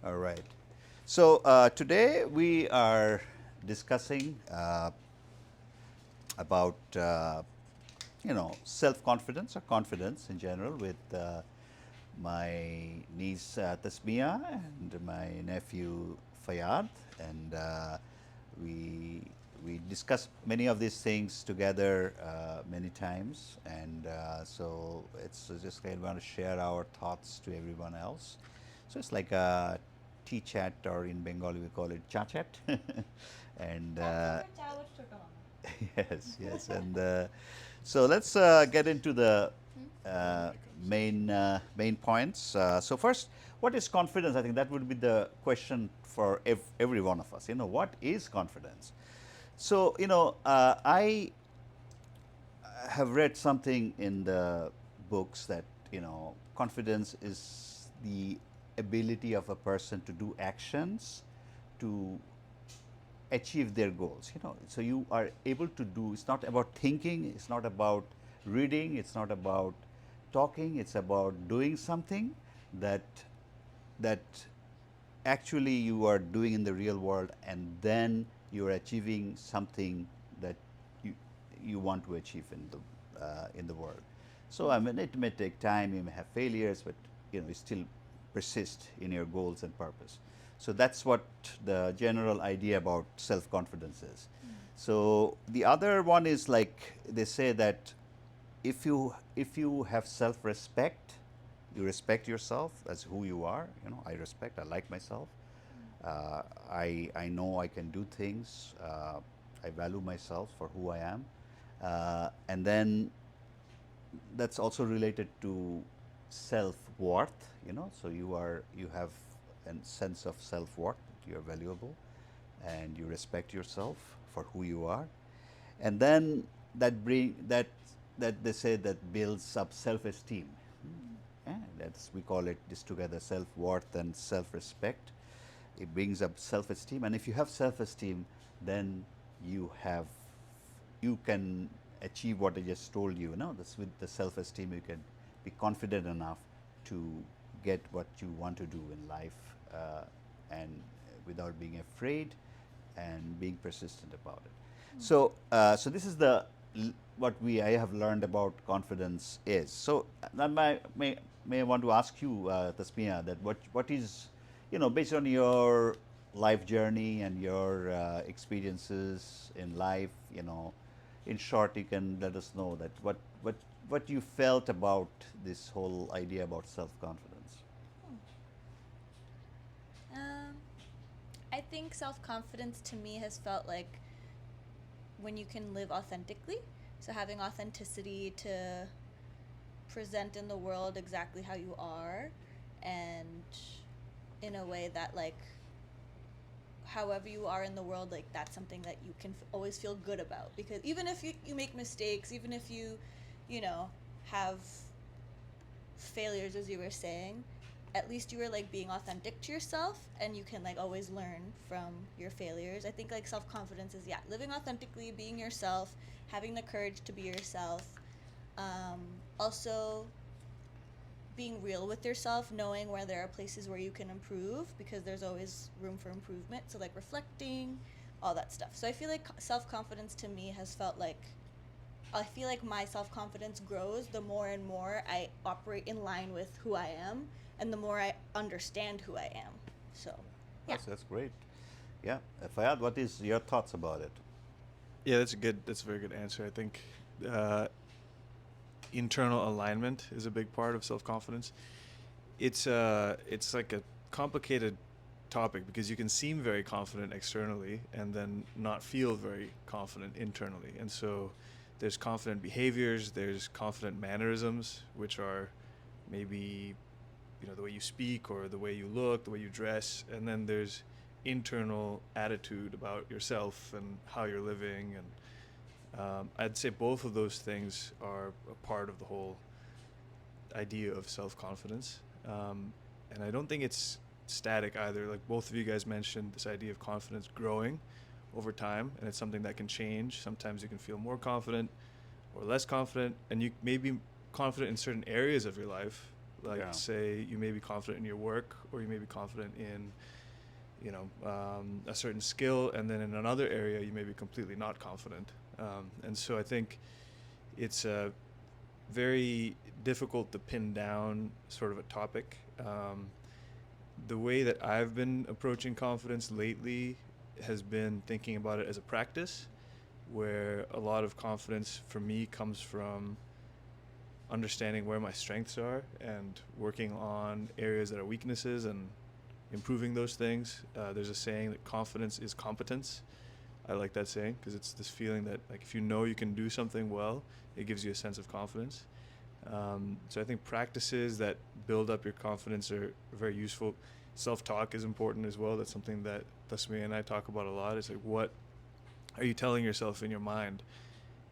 All right. So today we are discussing about self-confidence or confidence in general with my niece Tasmiah and my nephew Faiyad, and we we discussed many of these things together many times, and so it's just kind of want to share our thoughts to everyone else. So it's like a tea chat, or in Bengali we call it cha chat, and yes, yes, and so let's get into the main points. So first, what is confidence? I think that would be the question for every one of us. What is confidence? So I have read something in the books that confidence is the ability of a person to do actions to achieve their goals. So you are able to do. It's not about thinking, it's not about reading, it's not about talking, it's about doing something that that actually you are doing in the real world, and then you are achieving something that you you want to achieve in the world. So I mean, it may take time, you may have failures, but you still persist in your goals and purpose. So that's what the general idea about self confidence is. So the other one is, like they say, that if you have self respect, you respect yourself as who you are. I respect, I like myself. I know I can do things. I value myself for who I am. And then that's also related to self worth. So you have a sense of self worth. You're valuable, and you respect yourself for who you are. And then that they say that builds up self esteem. Yeah, that's, we call it this together, self worth and self respect. It brings up self esteem, and if you have self esteem, then you have you can achieve what I just told you. This, with the self esteem, you can be confident enough to get what you want to do in life, and without being afraid, and being persistent about it. So this is what I have learned about confidence is. So then may want to ask you, Tasmiah, that what is, based on your life journey and your experiences in life, in short, you can let us know that what you felt about this whole idea about self confidence. Um, I think self confidence to me has felt like when you can live authentically. So having authenticity to present in the world exactly how you are, and in a way that, like, however you are in the world, like, that's something that you can always feel good about, because even if you make mistakes, even if you know have failures, as you were saying, at least you were like being authentic to yourself, and you can like always learn from your failures. I think like self-confidence is, yeah, living authentically, being yourself, having the courage to be yourself. um, Also being real with yourself, knowing where there are places where you can improve, because there's always room for improvement. So like reflecting, all that stuff. So I feel like self-confidence to me has felt like, I feel like my self-confidence grows the more and more I operate in line with who I am, and the more I understand who I am. So yeah. That's great. Yeah, Fayad, what is your thoughts about it? Yeah, that's a very good answer. I think uh, internal alignment is a big part of self confidence. It's like a complicated topic because you can seem very confident externally and then not feel very confident internally. And so there's confident behaviors, there's confident mannerisms, which are maybe the way you speak or the way you look, the way you dress, and then there's internal attitude about yourself and how you're living. And I'd say both of those things are a part of the whole idea of self-confidence. And I don't think it's static either. Like both of you guys mentioned, this idea of confidence growing over time, and it's something that can change. Sometimes you can feel more confident or less confident, and you may be confident in certain areas of your life, Like, Yeah. say you may be confident in your work, or you may be confident in, a certain skill, and then in another area you may be completely not confident. And so I think it's very difficult to pin down sort of a topic. The way that I've been approaching confidence lately has been thinking about it as a practice, where a lot of confidence for me comes from understanding where my strengths are and working on areas that are weaknesses and improving those things. There's a saying that confidence is competence. I like that saying because it's this feeling that, like, if you know you can do something well, it gives you a sense of confidence. So I think practices that build up your confidence are very useful. Self-talk is important as well. That's something that Tasmiah and I talk about a lot. It's like, what are you telling yourself in your mind?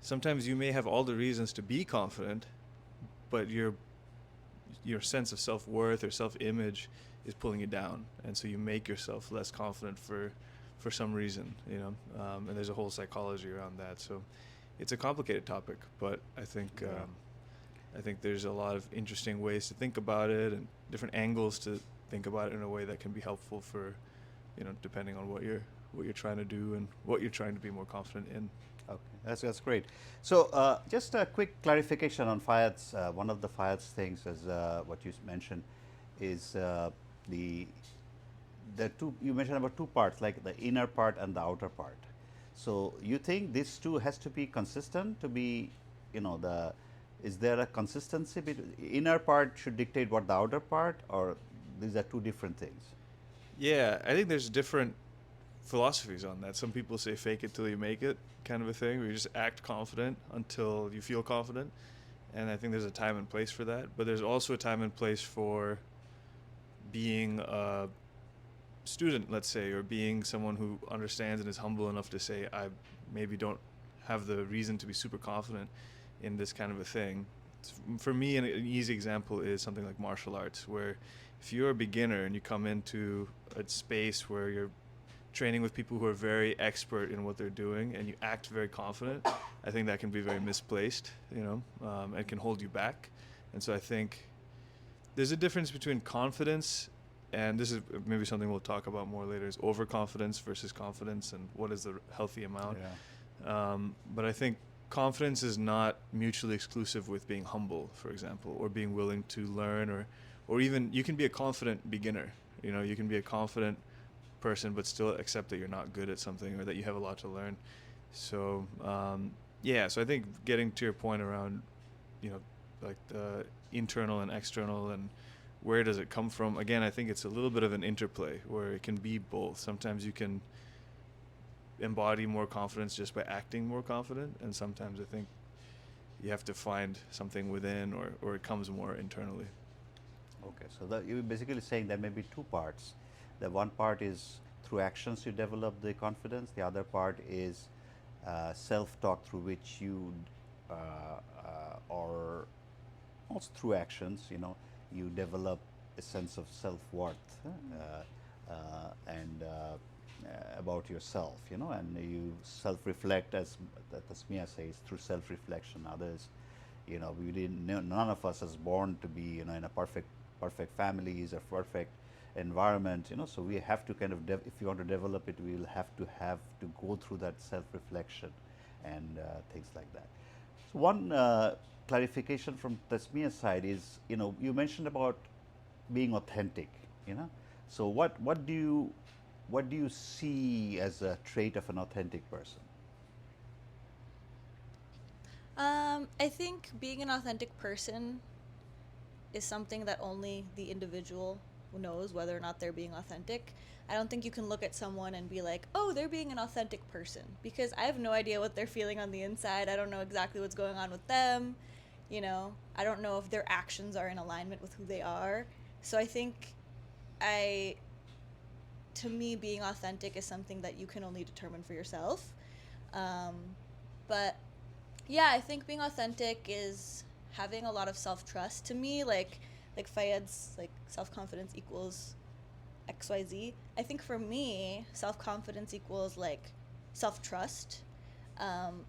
Sometimes you may have all the reasons to be confident, but your sense of self-worth or self-image is pulling you down, and so you make yourself less confident for some reason, and there's a whole psychology around that. So it's a complicated topic, but I think there's a lot of interesting ways to think about it and different angles to think about it in a way that can be helpful for, depending on what you're trying to do and what you're trying to be more confident in. Okay, that's great. So just a quick clarification on Faiyad's, one of the Faiyad's things is what you mentioned is the two, you mentioned about two parts, like the inner part and the outer part. So you think these two has to be consistent to be, is there a consistency between inner part should dictate what the outer part, or these are two different things? Yeah, I think there's different philosophies on that. Some people say fake it till you make it, kind of a thing, where you just act confident until you feel confident. And I think there's a time and place for that. But there's also a time and place for being a student, let's say, or being someone who understands and is humble enough to say, I maybe don't have the reason to be super confident in this kind of a thing. For me, an easy example is something like martial arts, where if you're a beginner and you come into a space where you're training with people who are very expert in what they're doing and you act very confident, I think that can be very misplaced, and can hold you back. And so I think there's a difference between confidence, and this is maybe something we'll talk about more later, is overconfidence versus confidence and what is the healthy amount. Yeah. But I think confidence is not mutually exclusive with being humble, for example, or being willing to learn, or even you can be a confident beginner. You can be a confident person but still accept that you're not good at something or that you have a lot to learn. So so I think getting to your point around like the internal and external and where does it come from, again, I think it's a little bit of an interplay where it can be both. Sometimes you can embody more confidence just by acting more confident, and sometimes I think you have to find something within, or it comes more internally. Okay, so you're basically saying there may be two parts. The one part is through actions you develop the confidence. The other part is self-talk through which you, or also through actions, you develop a sense of self-worth and about yourself, and you self-reflect, as Tasmiah says, through self-reflection. Others, we didn't. None of us is born to be, in a perfect families or perfect environment, so we have to kind of if you want to develop it, we'll have to go through that self-reflection and things like that. So one clarification from Tasmiah's side is, you mentioned about being authentic, so what do you see as a trait of an authentic person? I think being an authentic person is something that only the individual knows whether or not they're being authentic. I don't think you can look at someone and be like, oh, they're being an authentic person, because I have no idea what they're feeling on the inside. I don't know exactly what's going on with them. I don't know if their actions are in alignment with who they are. So I think to me, being authentic is something that you can only determine for yourself. But yeah, I think being authentic is having a lot of self-trust. To me, like Faiyad's, like, self-confidence equals XYZ. I think for me, self-confidence equals like self-trust.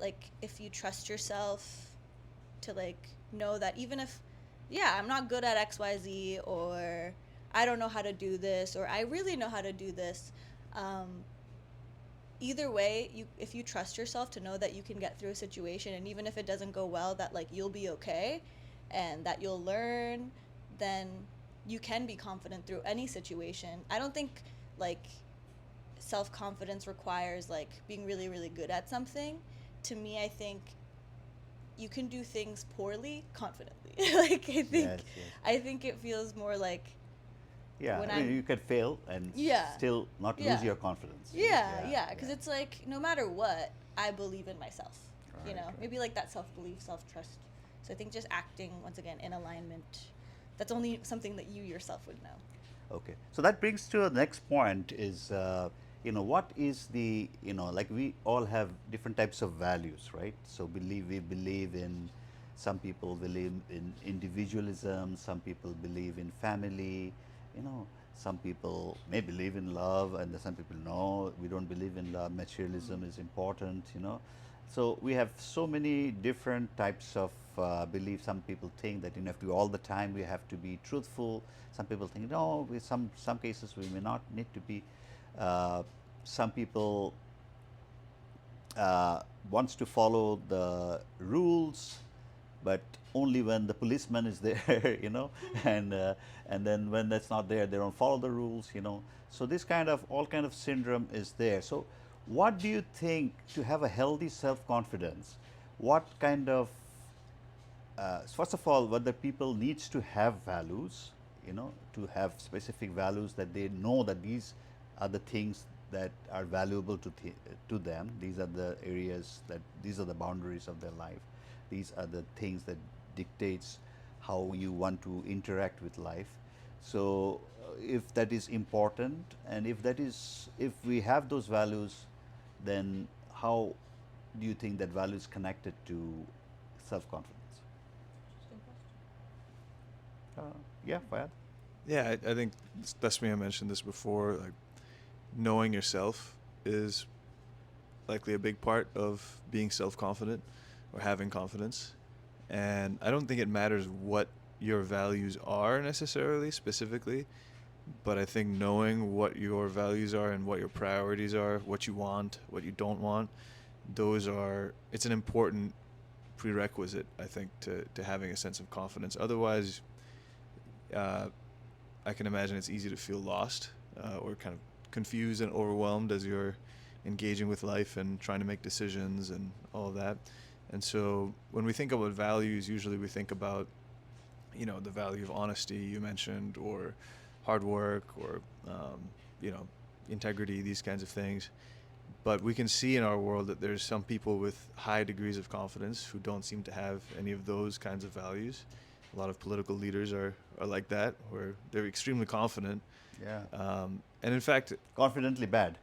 Like, if you trust yourself to, like, know that even if yeah, I'm not good at XYZ, or I don't know how to do this, or I really know how to do this. Um, Either way, if you trust yourself to know that you can get through a situation, and even if it doesn't go well, that like you'll be okay and that you'll learn, then you can be confident through any situation. I don't think like self-confidence requires like being really really good at something. To me, I think you can do things poorly confidently. Like Yes, yes. I think it feels more like Yeah, when I mean, I'm you can fail and yeah. still not lose Yeah. your confidence. Yeah, because it's like no matter what, I believe in myself. Right, right. Maybe like that self belief, self trust. So I think just acting once again in alignment, that's only something that you yourself would know. Okay, so that brings to the next point is, what is like we all have different types of values, right? So we believe in, some people believe in individualism, some people believe in family, some people may believe in love, and some people no, we don't believe in love, materialism is important. So we have so many different types of beliefs. Some people think that you have to all the time we have to be truthful. Some people think no, some cases we may not need to be. Uh, some people wants to follow the rules, but only when the policeman is there, and and then when that's not there, they don't follow the rules. So this kind of all kind of syndrome is there. So, what do you think to have a healthy self confidence? What kind of first of all, whether people needs to have values, to have specific values that they know that these are the things that are valuable to them. These are the areas these are the boundaries of their life. These are the things that dictates how you want to interact with life. So, if that is important, and if we have those values, then how do you think that value is connected to self confidence? Uh, yeah, Fayad. Yeah, I think Tasmiah mentioned this before. Like, knowing yourself is likely a big part of being self-confident or having confidence. And I don't think it matters what your values are necessarily, specifically, but I think knowing what your values are and what your priorities are, what you want, what you don't want, it's an important prerequisite, I think, to having a sense of confidence. Otherwise, I can imagine it's easy to feel lost or kind of confused and overwhelmed as you're engaging with life and trying to make decisions and all of that. And so when we think about values, usually we think about, the value of honesty you mentioned, or hard work, or, integrity, these kinds of things. But we can see in our world that there's some people with high degrees of confidence who don't seem to have any of those kinds of values. A lot of political leaders are like that, where they're extremely confident. Yeah. And in fact, Confidently bad.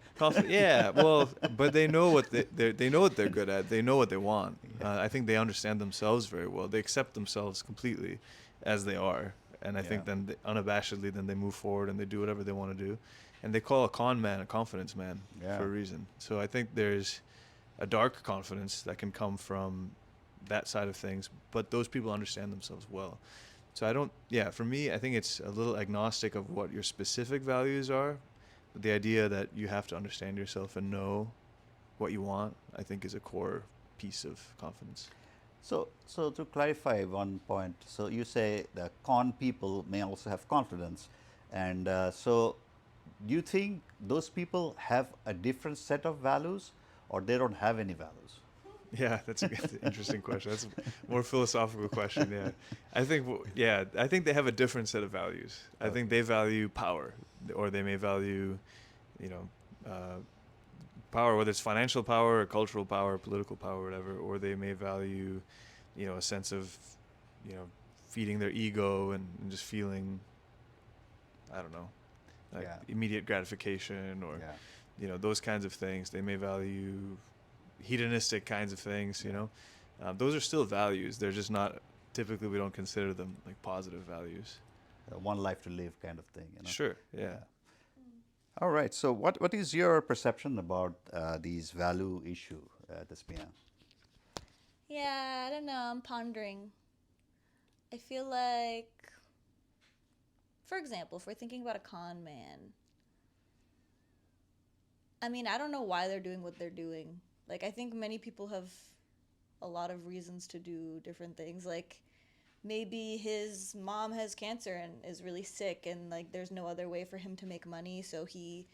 yeah, well, but they know what they know what they're good at. They know what they want. Yeah. I think they understand themselves very well. They accept themselves completely as they are, and I think Yeah. then unabashedly, then they move forward and they do whatever they want to do, and they call a con man a confidence man Yeah. for a reason. So I think there's a dark confidence that can come from that side of things, but those people understand themselves well. So for me, I think it's a little agnostic of what your specific values are, but the idea that you have to understand yourself and know what you want, I think, is a core piece of confidence. So to clarify one point, so you say the con people may also have confidence, and so do you think those people have a different set of values, or they don't have any values? Yeah, that's a good, interesting question. That's a more philosophical question. Yeah, I think they have a different set of values. I think they value power, or they may value, you know, power, whether it's financial power, or cultural power, political power, whatever, or they may value, a sense of, feeding their ego and just feeling, I don't know, like Yeah. immediate gratification, or Yeah. those kinds of things. They may value hedonistic kinds of things. Those are still values. They're just not, typically we don't consider them like positive values. One life to live kind of thing. Sure. Yeah. All right. So what is your perception about these value issue, Tasmiah? Yeah, I don't know. I'm pondering. I feel like, for example, if we're thinking about a con man, I mean, I don't know why they're doing what they're doing. Like, I think many people have a lot of reasons to do different things. Like, maybe his mom has cancer and is really sick, and like, there's no other way for him to make money, so he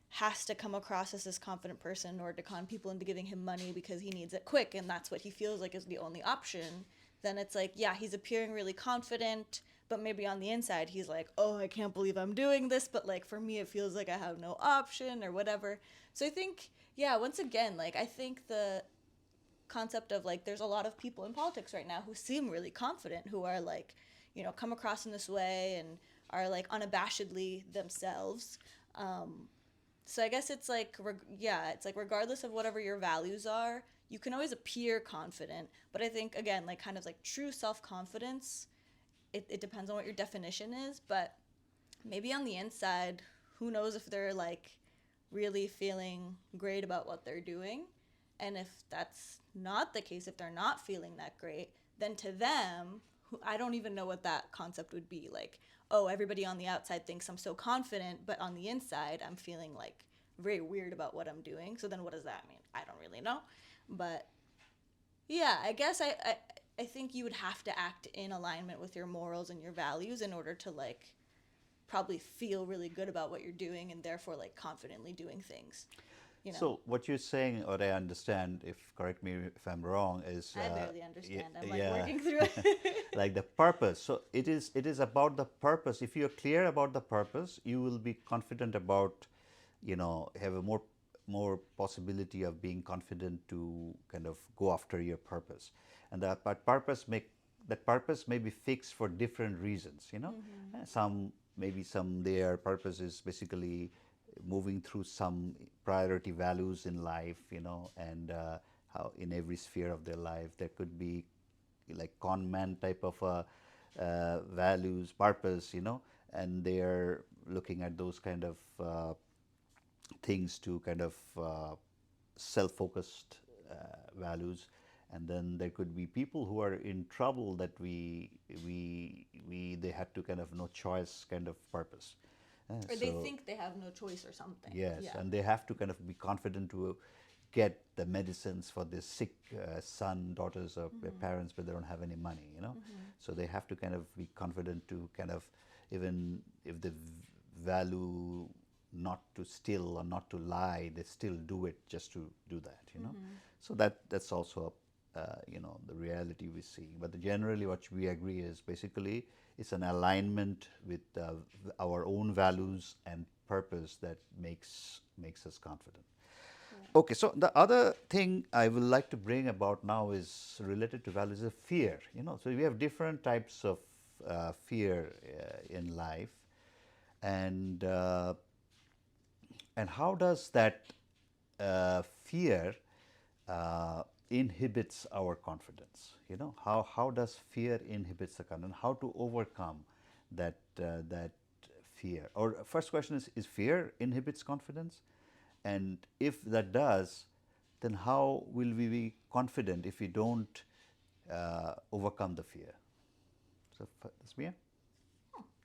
has to come across as this confident person in order to con people into giving him money because he needs it quick, and that's what he feels like is the only option. Then it's like, yeah, he's appearing really confident, but maybe on the inside he's like, oh, I can't believe I'm doing this, but like for me it feels like I have no option or whatever. So I think, yeah, once again, like I think the concept of like there's a lot of people in politics right now who seem really confident, who are like, come across in this way and are like unabashedly themselves. So I guess it's like, yeah, it's like regardless of whatever your values are, you can always appear confident. But I think, again, like kind of like true self confidence, it depends on what your definition is. But maybe on the inside, who knows if they're like really feeling great about what they're doing. And if that's not the case, if they're not feeling that great, then to them, I don't even know what that concept would be. Like, oh, everybody on the outside thinks I'm so confident, but on the inside, I'm feeling like very weird about what I'm doing. So then what does that mean? I don't really know. But yeah, I guess I think you would have to act in alignment with your morals and your values in order to like probably feel really good about what you're doing and therefore like confidently doing things. So what you're saying, or I understand, if correct me if I'm wrong, is I barely understand. I'm like yeah, working through it. like the purpose. So it is about the purpose. If you're clear about the purpose, you will be confident about, have a more possibility of being confident to kind of go after your purpose, and that purpose may be fixed for different reasons. Some maybe some their purpose is basically moving through some priority values in life, and how in every sphere of their life there could be like con man type of values, purpose, and they are looking at those kind of things to kind of self-focused values. And then there could be people who are in trouble that they had to kind of no choice kind of purpose. Or they think they have no choice or something. Yes, Yeah. and they have to kind of be confident to get the medicines for their sick son, daughters, or their parents, but they don't have any money, So they have to kind of be confident to kind of, even if they value not to steal or not to lie, they still do it just to do that. So that's also the reality we see. But generally, what we agree is basically it's an alignment with our own values and purpose that makes us confident. Okay, so the other thing I would like to bring about now is related to values of fear. So we have different types of fear in life, and how does that fear inhibits our confidence? How does fear inhibits the confidence? How to overcome that fear? Or first question is fear inhibits confidence? And if that does, then how will we be confident if we don't overcome the fear? So, Tasmiah?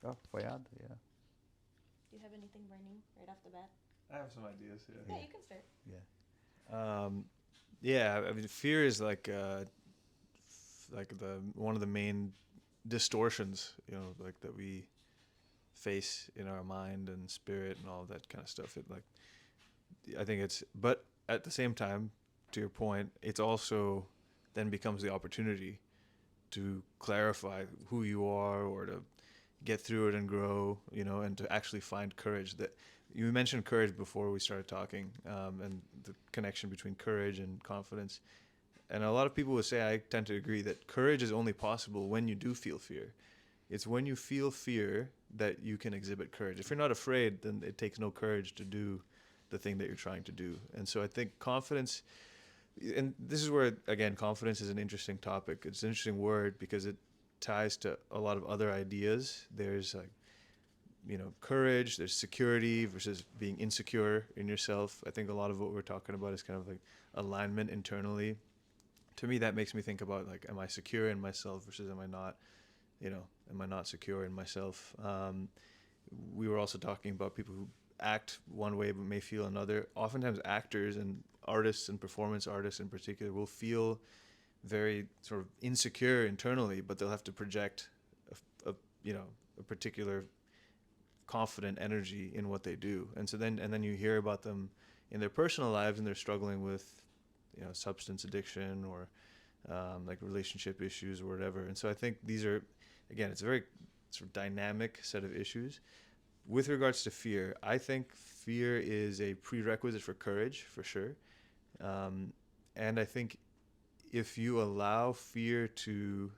Oh, Faiyad, yeah. Do you have anything burning right off the bat? I have some ideas. Yeah, you can start. Yeah. Yeah, I mean, fear is like the one of the main distortions, like that we face in our mind and spirit and all that kind of stuff. I think but at the same time, to your point, it's also then becomes the opportunity to clarify who you are, or to get through it and grow, and to actually find courage. That you mentioned courage before we started talking, and the connection between courage and confidence. And a lot of people would say, I tend to agree, that courage is only possible when you do feel fear. It's when you feel fear that you can exhibit courage. If you're not afraid, then it takes no courage to do the thing that you're trying to do. And so I think confidence, and this is where, again, confidence is an interesting topic. It's an interesting word because it ties to a lot of other ideas. There's courage, there's security versus being insecure in yourself. I think a lot of what we're talking about is kind of like alignment internally. To me, that makes me think about, like, am I secure in myself versus am I not? am I not secure in myself? We were also talking about people who act one way but may feel another. Oftentimes, actors and artists and performance artists in particular will feel very sort of insecure internally, but they'll have to project a particular confident energy in what they do. And so then you hear about them in their personal lives, and they're struggling with substance addiction or like relationship issues or whatever. And so I think these are, again, it's a very sort of dynamic set of issues. With regards to fear, I think fear is a prerequisite for courage, for sure. And I think if you allow fear to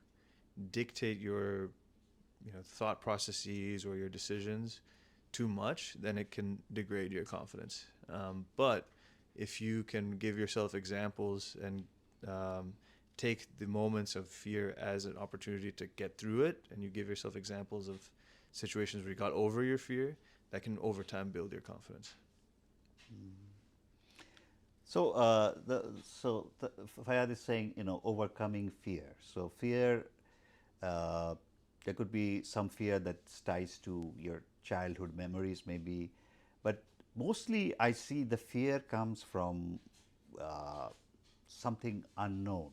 dictate your thought processes or your decisions too much, then it can degrade your confidence. But if you can give yourself examples and take the moments of fear as an opportunity to get through it, and you give yourself examples of situations where you got over your fear, that can over time build your confidence. So, Faiyad is saying, overcoming fear. So, fear, there could be some fear that ties to your childhood memories, maybe, but mostly I see the fear comes from something unknown,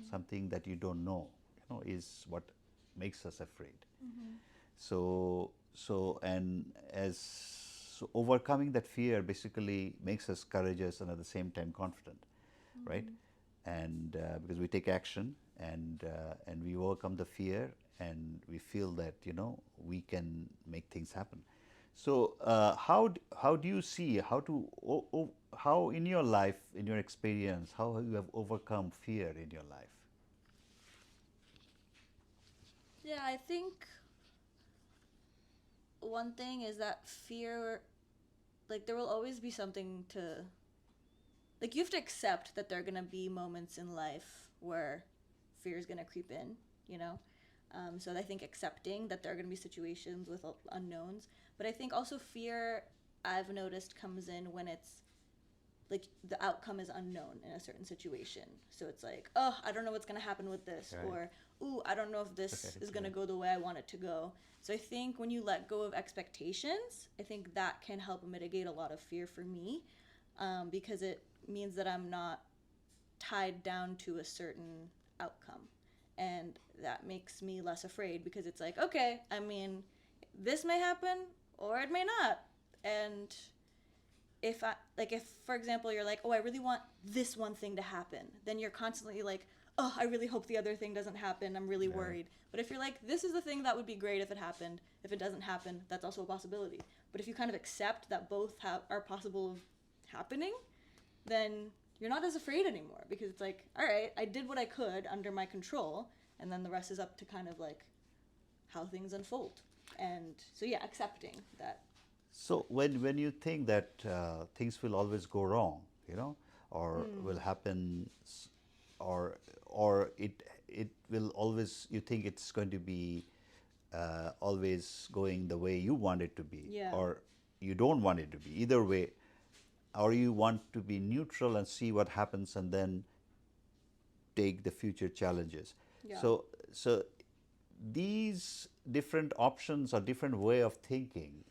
something that you don't know, is what makes us afraid. So overcoming that fear basically makes us courageous and at the same time confident, right? And because we take action and we overcome the fear and we feel that we can make things happen. So how do you see how in your life, in your experience, how you have overcome fear in your life? Yeah, I think one thing is that fear, like, there will always be something to, like, you have to accept that there are going to be moments in life where fear is going to creep in, so I think accepting that there are going to be situations with unknowns, but I think also fear, I've noticed, comes in when it's like the outcome is unknown in a certain situation. So it's like, oh, I don't know what's going to happen with this, Right. or, ooh, I don't know if this is going to go the way I want it to go. So I think when you let go of expectations, I think that can help mitigate a lot of fear for me, because it means that I'm not tied down to a certain outcome. And that makes me less afraid because it's like, okay, I mean, this may happen or it may not. And if for example, you're like, oh, I really want this one thing to happen, then you're constantly like, oh, I really hope the other thing doesn't happen, I'm really worried. But if you're like, this is the thing that would be great if it happened, if it doesn't happen, that's also a possibility. But if you kind of accept that both are possible of happening, then you're not as afraid anymore, because it's like, all right, I did what I could under my control, and then the rest is up to kind of like how things unfold. And so yeah, accepting that. So when you think that things will always go wrong, or will happen, or it will always, you think it's going to be always going the way you want it to be, Yeah. or you don't want it to be. Either way, or you want to be neutral and see what happens and then take the future challenges. Yeah. So these different options or different way of thinking,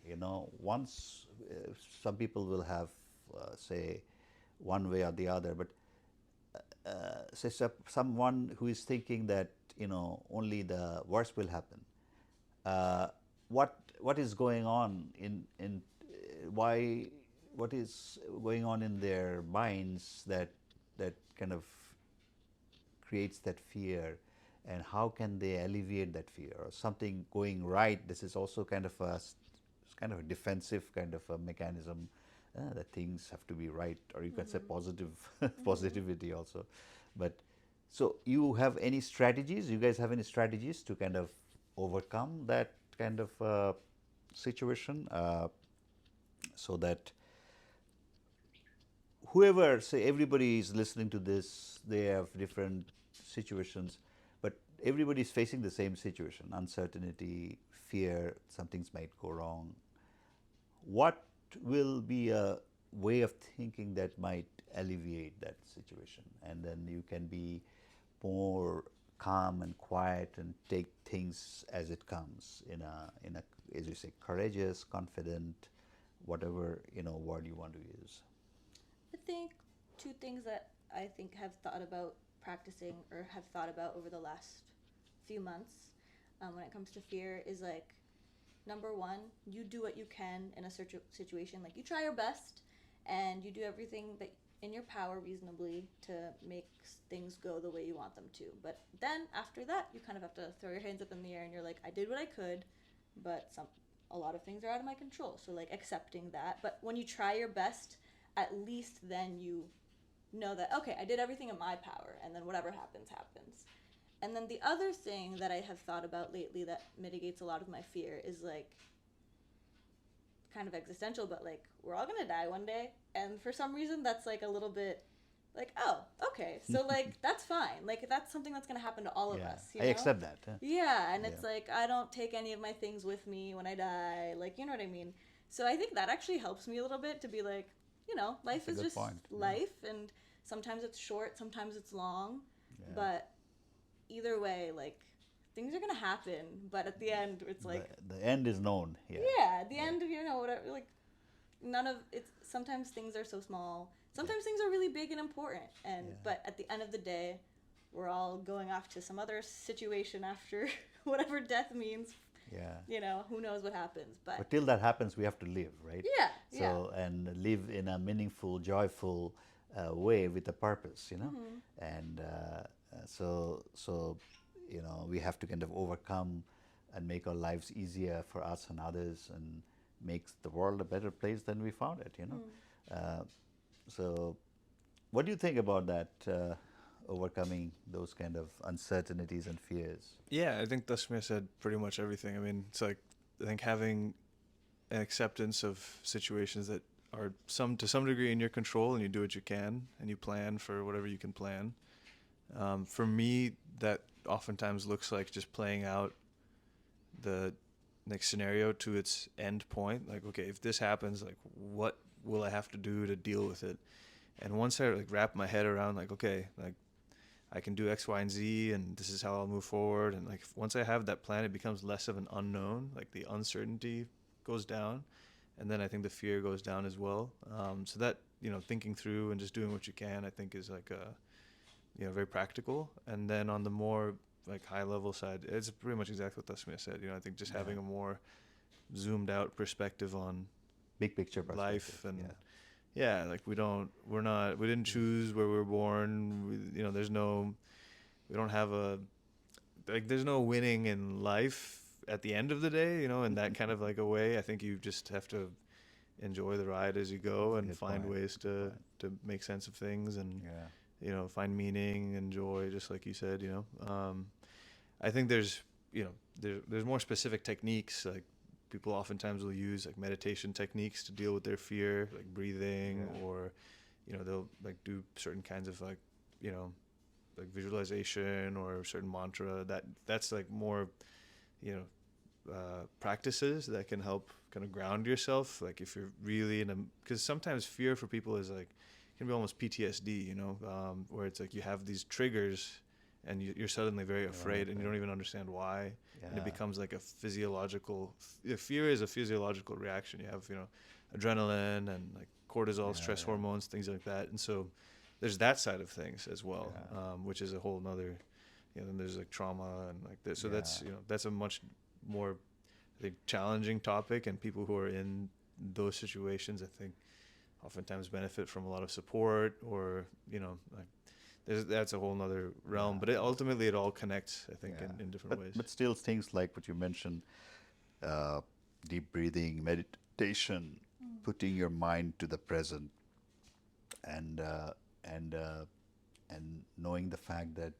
once some people will have say one way or the other, but say someone who is thinking that only the worst will happen, what is going on in why, what is going on in their minds that kind of creates that fear, and how can they alleviate that fear, or something going right? This is also kind of a defensive kind of a mechanism, that things have to be right, or you can say positive positivity also. But so you have any strategies, you guys have any strategies to kind of overcome that kind of situation, so that whoever, say everybody is listening to this, they have different situations, but everybody is facing the same situation: uncertainty, fear, some things might go wrong. What will be a way of thinking that might alleviate that situation, and then you can be more calm and quiet and take things as it comes in a as you say, courageous, confident, whatever word you want to use. I think two things that I think have thought about practicing or have thought about over the last few months when it comes to fear is like, number one, you do what you can in a situation. Like, you try your best and you do everything that in your power reasonably to make things go the way you want them to. But then after that, you kind of have to throw your hands up in the air and you're like, I did what I could, but a lot of things are out of my control. So like accepting that. But when you try your best, at least then you know that, okay, I did everything in my power, and then whatever happens happens. And then the other thing that I have thought about lately that mitigates a lot of my fear is like kind of existential, but like, we're all gonna die one day, and for some reason that's like a little bit like, oh, okay, so like that's fine, like that's something that's gonna happen to all of us, I accept that. yeah, and it's Yeah. like, I don't take any of my things with me when I die, like, you know what I mean? So I think that actually helps me a little bit to be like, life That's a is good just point. Yeah. life, and sometimes it's short, sometimes it's long, Yeah. but either way, like, things are gonna happen, but at the end it's like, the end is known. Yeah. yeah, at the end, whatever, like, none of it's, sometimes things are so small, sometimes things are really big and important, and Yeah. but at the end of the day, we're all going off to some other situation after whatever death means. Yeah. Who knows what happens, But till that happens, we have to live, right? yeah, So and live in a meaningful, joyful way with a purpose, and so we have to kind of overcome and make our lives easier for us and others, and makes the world a better place than we found it. So, what do you think about that? Overcoming those kind of uncertainties and fears. Yeah, I think Tasmiah said pretty much everything. I mean, it's like, I think having an acceptance of situations that are to some degree in your control, and you do what you can, and you plan for whatever you can plan. For me, that oftentimes looks like just playing out the next scenario to its end point. Like, okay, if this happens, like, what will I have to do to deal with it? And once I like wrap my head around, like, okay, like, I can do X, Y, and Z, and this is how I'll move forward. And like, once I have that plan, it becomes less of an unknown. Like, the uncertainty goes down, and then I think the fear goes down as well. So that, thinking through and just doing what you can, I think is like very practical. And then on the more like high level side, it's pretty much exactly what Tasmiah said. I think just having a more zoomed out perspective on Big picture perspective. life, and like, we didn't choose where we were born. We don't have there's no winning in life at the end of the day, in that kind of like a way. I think you just have to enjoy the ride as you go, and find ways to make sense of things, and find meaning and joy, just like you said. I think there's more specific techniques. Like, people oftentimes will use like meditation techniques to deal with their fear, like breathing, or they'll like do certain kinds of like like visualization or certain mantra. That's like more practices that can help kind of ground yourself. Like, if you're really because sometimes fear for people is like, can be almost PTSD, where it's like you have these triggers and you're suddenly very afraid, and you don't even understand why. And it becomes like a physiological, fear is a physiological reaction. You have, adrenaline and like cortisol, stress hormones, things like that. And so there's that side of things as well, which is a whole nother, then there's like trauma and like this. So that's a much more, I think, challenging topic, and people who are in those situations, I think, oftentimes benefit from a lot of support, or, like, that's a whole nother realm. But ultimately it all connects, I think, in different ways. But still, things like what you mentioned, deep breathing, meditation, putting your mind to the present, and knowing the fact that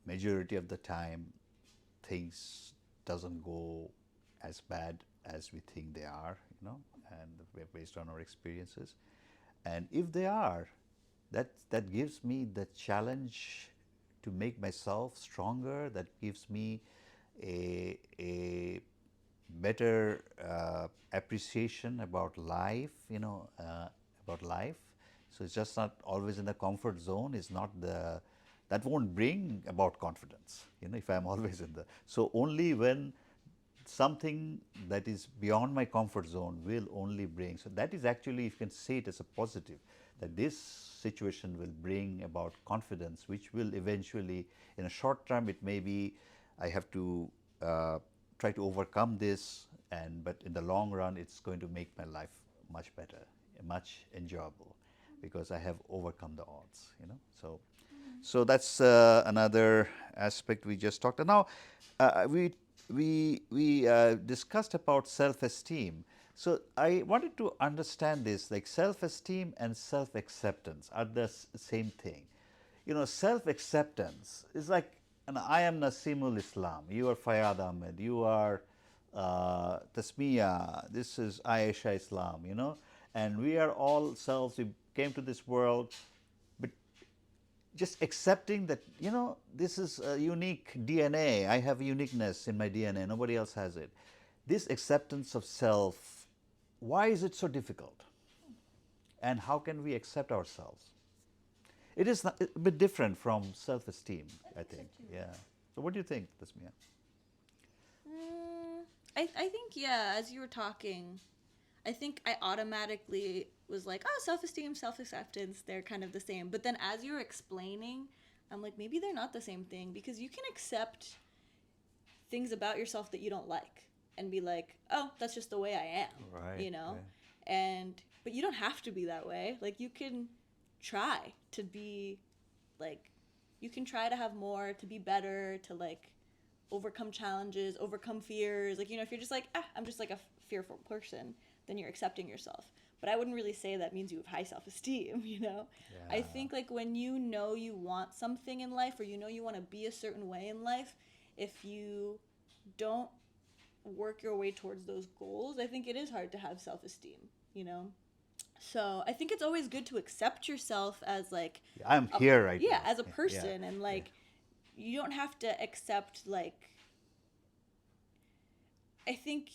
majority of the time things doesn't go as bad as we think they are, and based on our experiences. And if they are, that gives me the challenge to make myself stronger. That gives me a better appreciation about life, about life. So it's just not always in the comfort zone. It's not the that won't bring about confidence, if I'm always in the. So only when something that is beyond my comfort zone will only bring. So that is actually, you can say it as a positive, that this situation will bring about confidence, which will eventually, in a short term, it may be I have to try to overcome this, but in the long run, it's going to make my life much better, much enjoyable, because I have overcome the odds. So that's another aspect we just talked. Now, we discussed about self-esteem. So I wanted to understand this, like self-esteem and self-acceptance are the same thing. Self-acceptance is like, I am Nasimul Islam, you are Faiyad Ahmad, you are Tasmiah, this is Aisha Islam, and we are all selves. We came to this world, but just accepting that, this is a unique DNA. I have uniqueness in my DNA. Nobody else has it. This acceptance of self, why is it so difficult? And how can we accept ourselves? It is a bit different from self-esteem, I think. Yeah. So what do you think, Tasmiah? I think, yeah, as you were talking, I think I automatically was like, oh, self-esteem, self-acceptance, they're kind of the same. But then as you were explaining, I'm like, maybe they're not the same thing, because you can accept things about yourself that you don't like and be like, oh, that's just the way I am, Right. Right. But you don't have to be that way. Like, you can try to be, like, you can try to have more, to be better, to, like, overcome challenges, overcome fears. Like, if you're just like, I'm just like a fearful person, then you're accepting yourself. But I wouldn't really say that means you have high self-esteem, Yeah. I think, like, when you want something in life, or you want to be a certain way in life, if you don't work your way towards those goals, I think it is hard to have self-esteem. So I think it's always good to accept yourself as, like, I'm here right now. yeah, as a Yeah. person, and, like, you don't have to accept, like, I think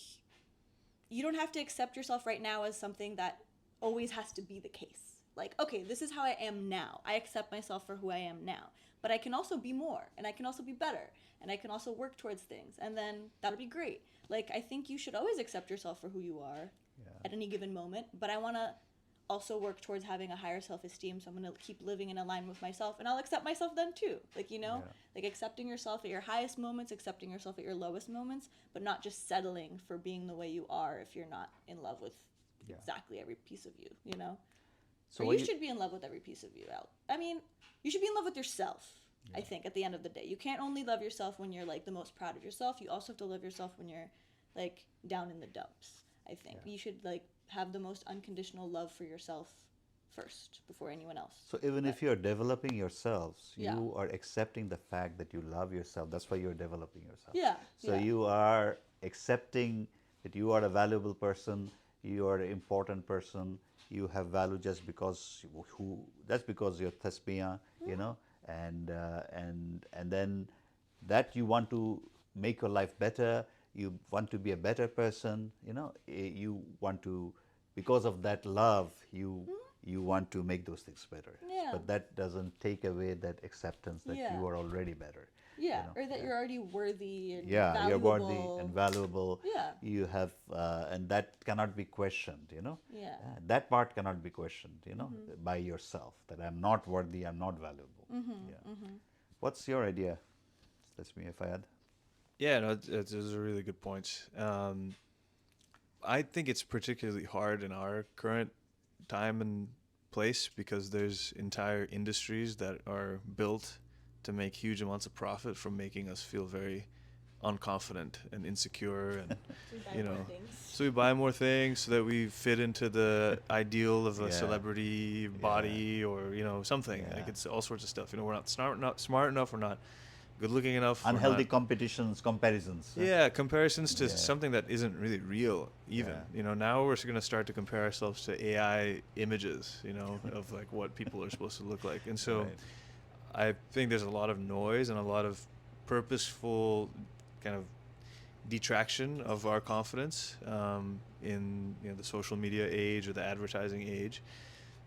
you don't have to accept yourself right now as something that always has to be the case. Like, okay, this is how I am now. I accept myself for who I am now. But I can also be more, and I can also be better, and I can also work towards things, and then that'll be great. Like, I think you should always accept yourself for who you are at any given moment, but I want to also work towards having a higher self-esteem, so I'm going to keep living in alignment with myself, and I'll accept myself then too. Like, like, accepting yourself at your highest moments, accepting yourself at your lowest moments, but not just settling for being the way you are if you're not in love with exactly every piece of you. So or you should be in love with every piece of you. I mean, you should be in love with yourself, I think, at the end of the day. You can't only love yourself when you're, like, the most proud of yourself. You also have to love yourself when you're, like, down in the dumps, I think. You should, like, have the most unconditional love for yourself first before anyone else. So even if you're developing yourselves, Yeah. you are accepting the fact that you love yourself. That's why you're developing yourself. Yeah. So you are accepting that you are a valuable person, you are an important person, you have value just because that's because you're Tasmiah, and then that you want to make your life better, you want to be a better person, you want to, because of that love, you want to make those things better. Yeah. But that doesn't take away that acceptance that you are already better. Yeah, or that you're already worthy and Yeah, valuable. you're worthy and valuable. Yeah. You have, and that cannot be questioned, Yeah. that part cannot be questioned, by yourself, that I'm not worthy, I'm not valuable. What's your idea? That's me, Faiyad. Yeah, no, those are really good points. I think it's particularly hard in our current time and place because there's entire industries that are built to make huge amounts of profit from making us feel very unconfident and insecure, and so we buy more things so that we fit into the ideal of a celebrity body, or something. Like, it's all sorts of stuff. We're not smart enough, we're not good looking enough, Unhealthy comparisons. yeah, comparisons to something that isn't really real even. Now we're going to start to compare ourselves to AI images, of, like, what people are supposed to look like. And so I think there's a lot of noise and a lot of purposeful kind of detraction of our confidence in the social media age or the advertising age.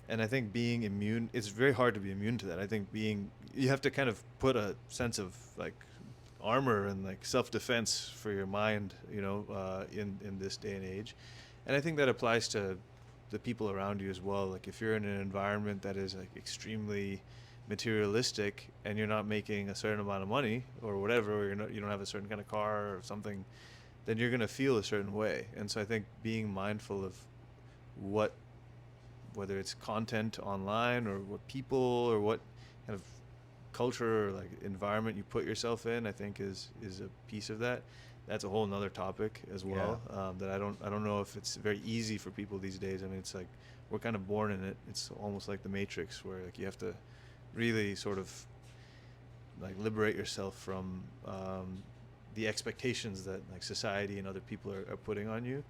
And I think being immune, it's very hard to be immune to that. I think you have to kind of put a sense of like armor and like self-defense for your mind, in this day and age. And I think that applies to the people around you as well. Like if you're in an environment that is like extremely materialistic and you're not making a certain amount of money or whatever, or you don't have a certain kind of car or something, then you're going to feel a certain way. And so I think being mindful of whether it's content online or what people or what kind of culture or like environment you put yourself in, I think is a piece of that. That's a whole nother topic as well. That I don't know if it's very easy for people these days. I mean, it's like we're kind of born in it. It's almost like the Matrix, where like you have to really sort of like liberate yourself from the expectations that like society and other people are putting on you.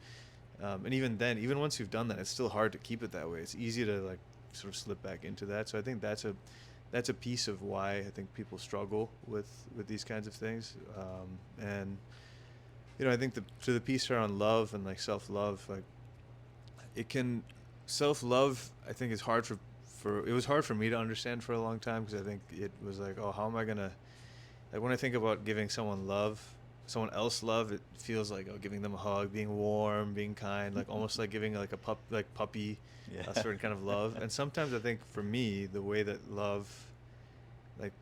And even then, even once you've done that, it's still hard to keep it that way. It's easy to like sort of slip back into that. So I think that's a piece of why I think people struggle with these kinds of things. And I think to the piece around love and like self-love, like self-love, I think is hard it was hard for me to understand for a long time, because I think it was like, oh, how am I gonna, like when I think about giving someone else love, it feels like, oh, giving them a hug, being warm, being kind, like almost like giving like puppy, a certain kind of love. And sometimes I think for me, the way that love like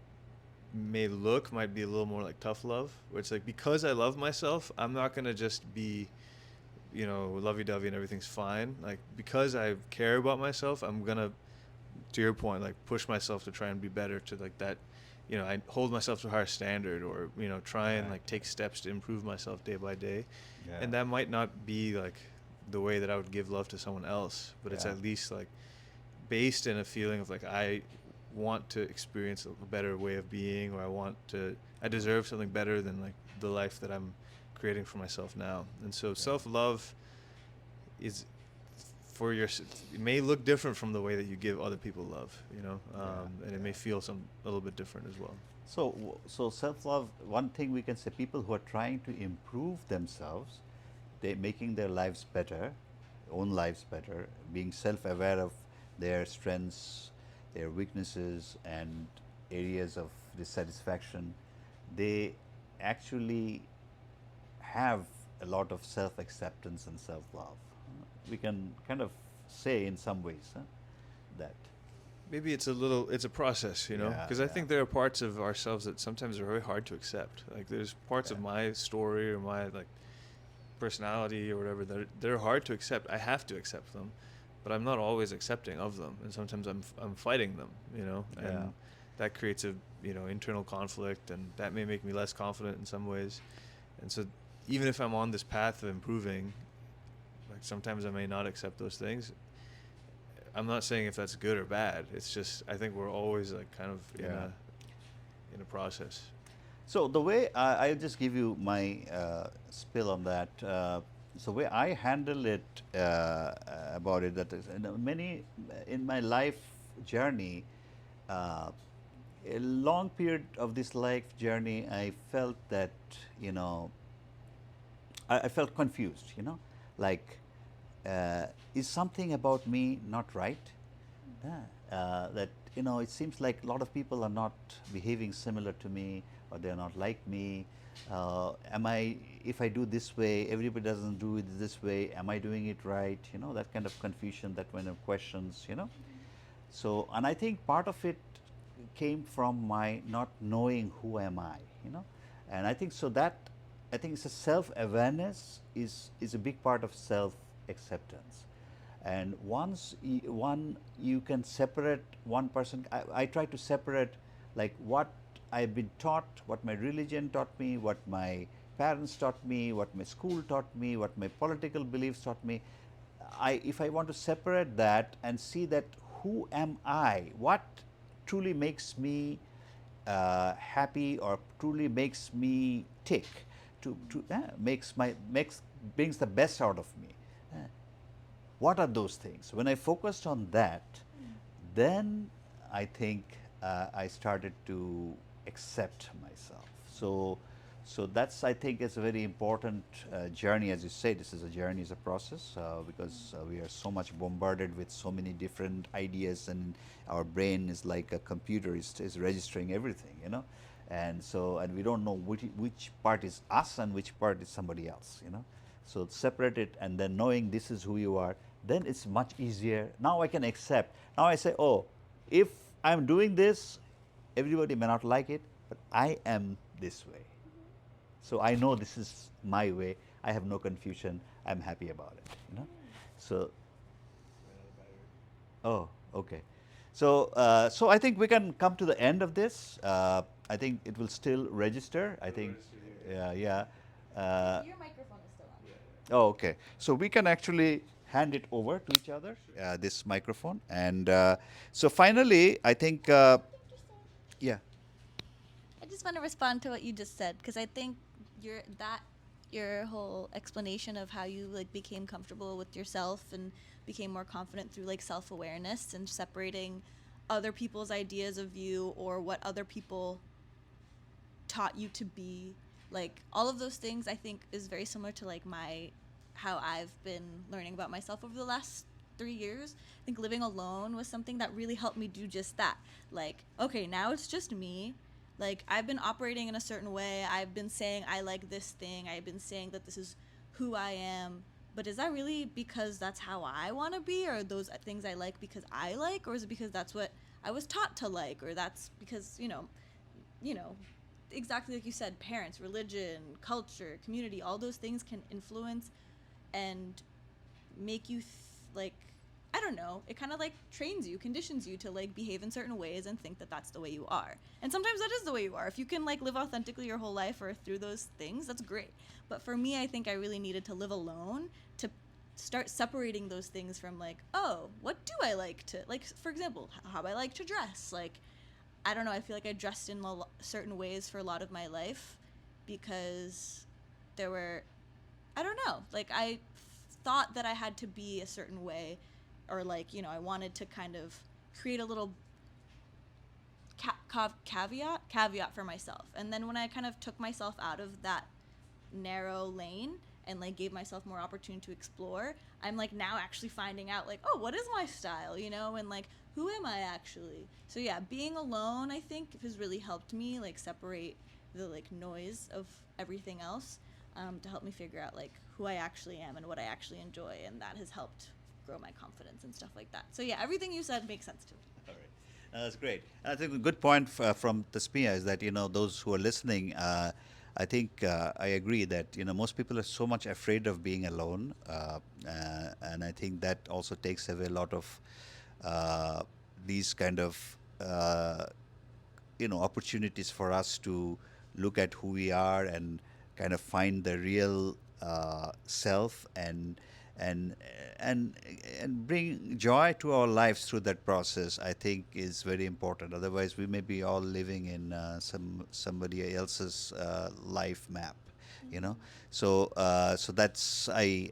might be a little more like tough love, where it's like, because I love myself, I'm not gonna just be lovey-dovey and everything's fine. Like, because I care about myself, I'm gonna, to your point, like push myself to try and be better, to like that, I hold myself to a higher standard, or try and like take steps to improve myself day by day. And that might not be like the way that I would give love to someone else, but it's at least like based in a feeling of like, I want to experience a better way of being, or I deserve something better than like the life that I'm creating for myself now. And so self-love is it may look different from the way that you give other people love, and it may feel a little bit different as well. So self-love, one thing we can say, people who are trying to improve themselves, they making their lives better, own lives better, being self-aware of their strengths, their weaknesses, and areas of dissatisfaction, they actually have a lot of self-acceptance and self-love. We can kind of say in some ways that. Maybe it's a process, because I think there are parts of ourselves that sometimes are very hard to accept. Like there's parts of my story or my like personality or whatever that they're hard to accept. I have to accept them, but I'm not always accepting of them, and sometimes I'm fighting them, and that creates a internal conflict, and that may make me less confident in some ways. And so even if I'm on this path of improving, like sometimes I may not accept those things. I'm not saying if that's good or bad. It's just, I think we're always like kind of in a process. So the way I'll just give you my spill on that. So the way I handle it about it, that is, in my life journey, a long period of this life journey, I felt that I felt confused. Like, is something about me not right? That it seems like a lot of people are not behaving similar to me, or they're not like me. If I do this way, everybody doesn't do it this way, am I doing it right? That kind of confusion, that kind of questions. So, and I think part of it came from my not knowing who am I. And I think so that I think it's a self-awareness is a big part of self-acceptance. And once you can separate one person, I try to separate like what I've been taught, what my religion taught me, what my parents taught me, what my school taught me, what my political beliefs taught me. If I want to separate that and see that who am I, what truly makes me happy, or truly makes me tick, brings the best out of me. What are those things? When I focused on that, then I think I started to accept myself. So So that's, I think, is a very important journey. As you say, this is a journey, is a process, because we are so much bombarded with so many different ideas, and our brain is like a computer, is registering everything, and so, and we don't know which part is us and which part is somebody else. So separate it, and then knowing this is who you are, then it's much easier. Now I can accept. Now I say, oh, if I'm doing this, everybody may not like it, but I am this way. So I know this is my way. I have no confusion. I'm happy about it. So, oh, okay. So I think we can come to the end of this. I think it will still register. I think, yeah, yeah. Your microphone is still on. Oh, okay. So we can actually hand it over to each other, this microphone. And so finally, I think, yeah. I just want to respond to what you just said because I think your whole explanation of how you like became comfortable with yourself and became more confident through like self-awareness and separating other people's ideas of you or what other people taught you to be, like all of those things I think is very similar to like my how I've been learning about myself over the last 3 years. I think living alone was something that really helped me do just that. Like, okay, now it's just me. Like, I've been operating in a certain way. I've been saying I like this thing. I've been saying that this is who I am. But is that really because that's how I want to be, or those things I like because I like, or is it because that's what I was taught to like, or that's because you know, exactly like you said, parents, religion, culture, community, all those things can influence and make you like, I don't know, it kind of like trains you, conditions you to like behave in certain ways and think that that's the way you are. And sometimes that is the way you are. If you can like live authentically your whole life or through those things, that's great. But for me, I think I really needed to live alone to start separating those things from like, oh, what do I like to, like, for example, how I like to dress. Like, I don't know, I feel like I dressed in certain ways for a lot of my life because there were, I don't know, like I thought that I had to be a certain way, or like, I wanted to kind of create a little caveat for myself. And then when I kind of took myself out of that narrow lane and like gave myself more opportunity to explore, I'm like now actually finding out like, oh, what is my style, and like who am I actually. So yeah, being alone I think has really helped me like separate the like noise of everything else, to help me figure out like who I actually am and what I actually enjoy, and that has helped grow my confidence and stuff like that. So yeah, everything you said makes sense to me. All right. That's great. And I think a good point from Tasmiah is that, those who are listening, I think I agree that, most people are so much afraid of being alone. And I think that also takes away a lot of these kind of, opportunities for us to look at who we are and kind of find the real self, and and and bring joy to our lives through that process. I think is very important. Otherwise, we may be all living in somebody else's life map. you know so that's, I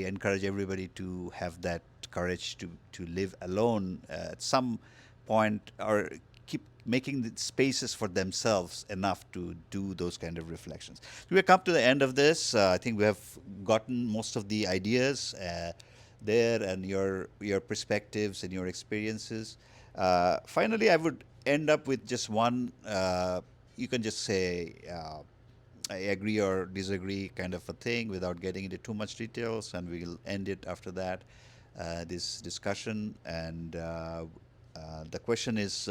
encourage everybody to have that courage to live alone at some point, or keep making the spaces for themselves enough to do those kind of reflections. We have come to the end of this. I think we have gotten most of the ideas there, and your perspectives and your experiences. Finally, I would end up with just one. You can just say, I agree or disagree, kind of a thing, without getting into too much details, and we'll end it after that, this discussion. And the question is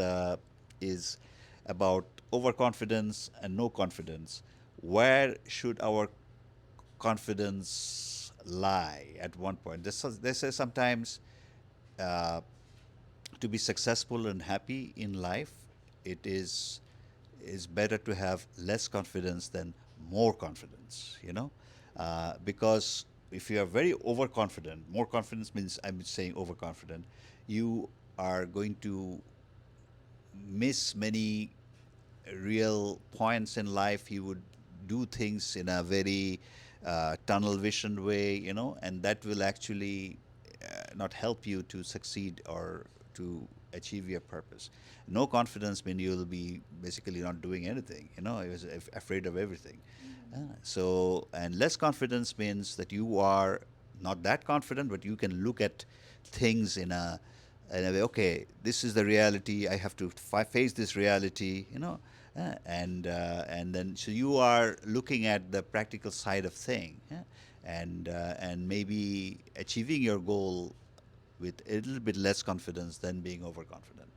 about overconfidence and no confidence. Where should our confidence lie at one point? This is sometimes, uh, to be successful and happy in life, it is better to have less confidence than more confidence. Because if you are very overconfident, more confidence means, I'm saying overconfident, you are going to miss many real points in life. You would do things in a very tunnel vision way, and that will actually not help you to succeed or to achieve your purpose. No confidence means you'll be basically not doing anything. You was afraid of everything. So, and less confidence means that you are not that confident, but you can look at things in a way. Okay, this is the reality. I have to face this reality. And then so you are looking at the practical side of thing, and maybe achieving your goal with a little bit less confidence than being overconfident.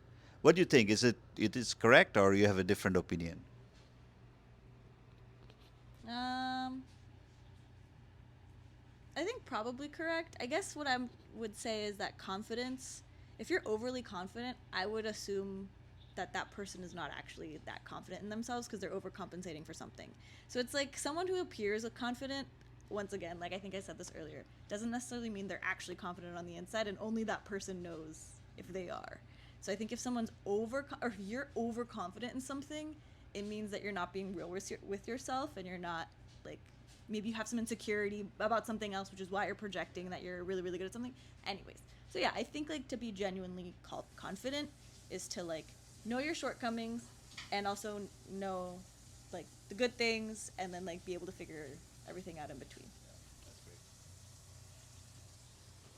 What do you think? It is correct, or you have a different opinion? Um, I think probably correct. I guess what I would say is that confidence, if you're overly confident, I would assume that that person is not actually that confident in themselves because they're overcompensating for something. So it's like someone who appears confident, once again, like I think I said this earlier, doesn't necessarily mean they're actually confident on the inside, and only that person knows if they are. So I think if someone's or if you're overconfident in something, it means that you're not being real with yourself, and you're not like, maybe you have some insecurity about something else, which is why you're projecting that you're really really good at something. Anyways, so yeah, I think like to be genuinely confident is to like know your shortcomings, and also know like the good things, and then like be able to figure everything out in between.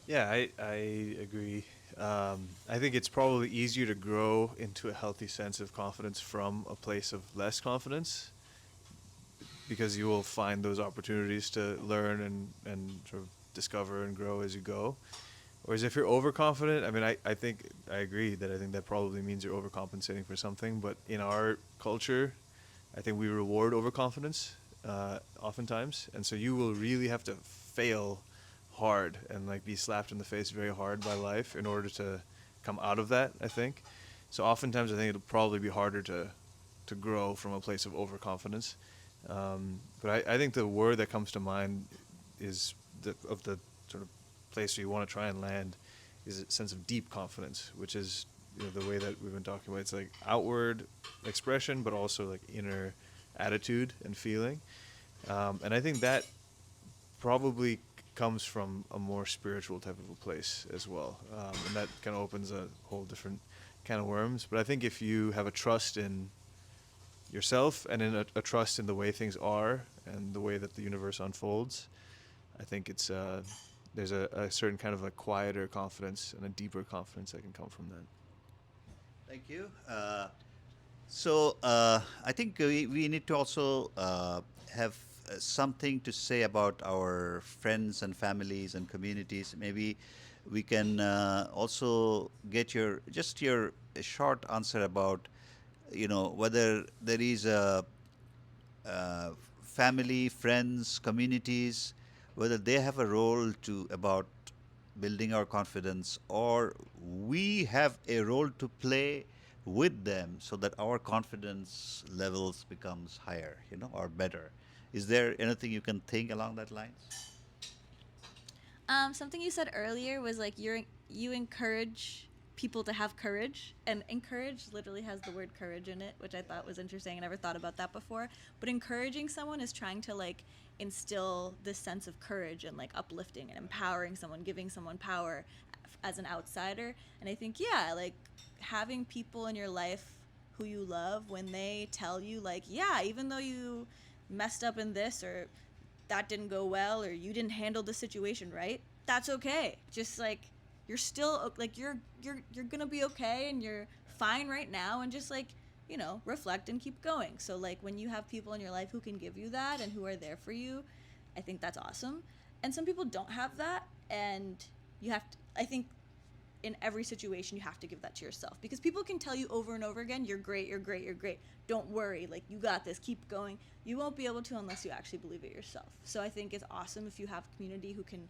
Yeah, I agree. I think it's probably easier to grow into a healthy sense of confidence from a place of less confidence, because you will find those opportunities to learn and sort of discover and grow as you go. Whereas if you're overconfident, I mean, I think I agree that I think that probably means you're overcompensating for something. But in our culture, I think we reward overconfidence oftentimes, and so you will really have to fail hard and like be slapped in the face very hard by life in order to come out of that. I think so. Oftentimes, I think it'll probably be harder to grow from a place of overconfidence. But I think the word that comes to mind is the sort of place where you want to try and land is a sense of deep confidence, which is the way that we've been talking about. It's like outward expression, but also like inner attitude and feeling. And I think that probably comes from a more spiritual type of a place as well. And that kind of opens a whole different can of worms. But I think if you have a trust in yourself and in a trust in the way things are and the way that the universe unfolds, I think it's there's a certain kind of a quieter confidence and a deeper confidence that can come from that. Thank you. I think we need to also have something to say about our friends and families and communities. Maybe we can also get your a short answer about whether there is a family, friends, communities, whether they have a role to about building our confidence, or we have a role to play with them so that our confidence levels becomes higher, or better. Is there anything you can think along that lines? Something you said earlier was like you encourage people to have courage, and encourage literally has the word courage in it, which I thought was interesting. I never thought about that before. But encouraging someone is trying to like instill this sense of courage and like uplifting and empowering someone, giving someone power as an outsider. And I think yeah, like having people in your life who you love, when they tell you like, yeah, even though you messed up in this, or that didn't go well, or you didn't handle the situation right, that's okay. Just like you're still like you're gonna be okay, and you're fine right now, and just like reflect and keep going. So like when you have people in your life who can give you that and who are there for you, I think that's awesome. And some people don't have that, and you have to, I think in every situation you have to give that to yourself, because people can tell you over and over again, you're great, you're great, you're great, don't worry, like you got this, keep going. You won't be able to unless you actually believe it yourself. So I think it's awesome if you have a community who can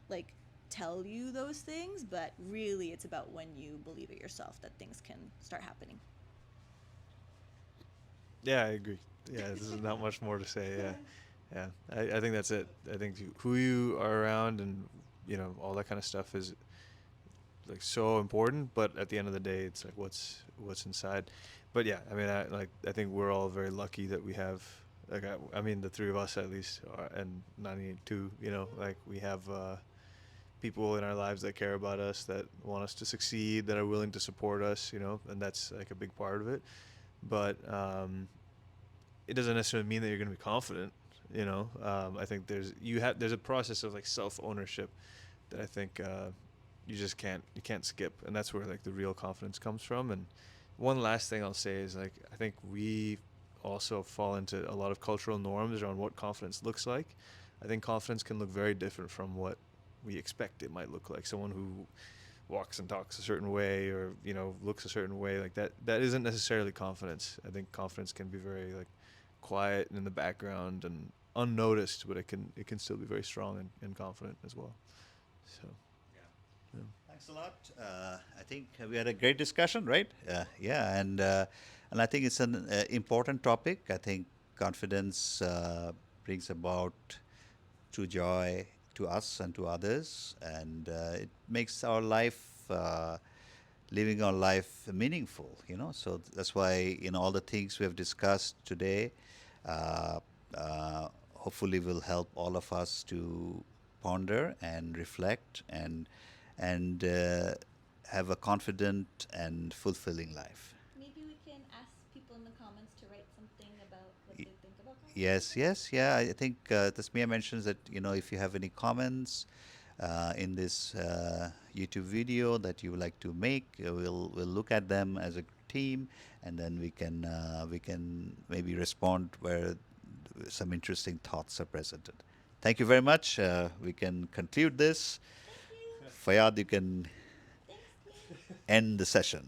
like tell you those things, but really it's about when you believe it yourself that things can start happening. Yeah, I agree. Yeah, this is not much more to say. Yeah, yeah. I think that's it. I think who you are around and all that kind of stuff is like so important. But at the end of the day, it's like what's inside. But yeah, I mean, I think we're all very lucky that we have. Like I mean, the three of us at least, and 98 too. Like we have people in our lives that care about us, that want us to succeed, that are willing to support us, you know, and that's like a big part of it. But it doesn't necessarily mean that you're going to be confident. You know, I think there's a process of like self ownership that I think you can't skip, and that's where like the real confidence comes from. And one last thing I'll say is like I think we also fall into a lot of cultural norms around what confidence looks like. I think confidence can look very different from what we expect it might look like. Someone who walks and talks a certain way, or you know, looks a certain way, like that isn't necessarily confidence. I think confidence can be very like quiet and in the background and unnoticed, but it can still be very strong and confident as well. So yeah. Thanks a lot. I think we had a great discussion, right? Yeah, and I think it's an important topic. I think confidence brings about true joy to us and to others, and it makes our life. Living our life meaningful, so that's why all the things we have discussed today, uh, hopefully will help all of us to ponder and reflect and have a confident and fulfilling life. Maybe we can ask people in the comments to write something about what Y- they think about confidence. Yes, yes, yeah. I think Tasmia mentions that if you have any comments in this YouTube video that you would like to make, we'll look at them as a team, and then we can maybe respond where some interesting thoughts are presented. Thank you very much. We can conclude this. Thank you. Faiyad, you can Thanks, team. end the session.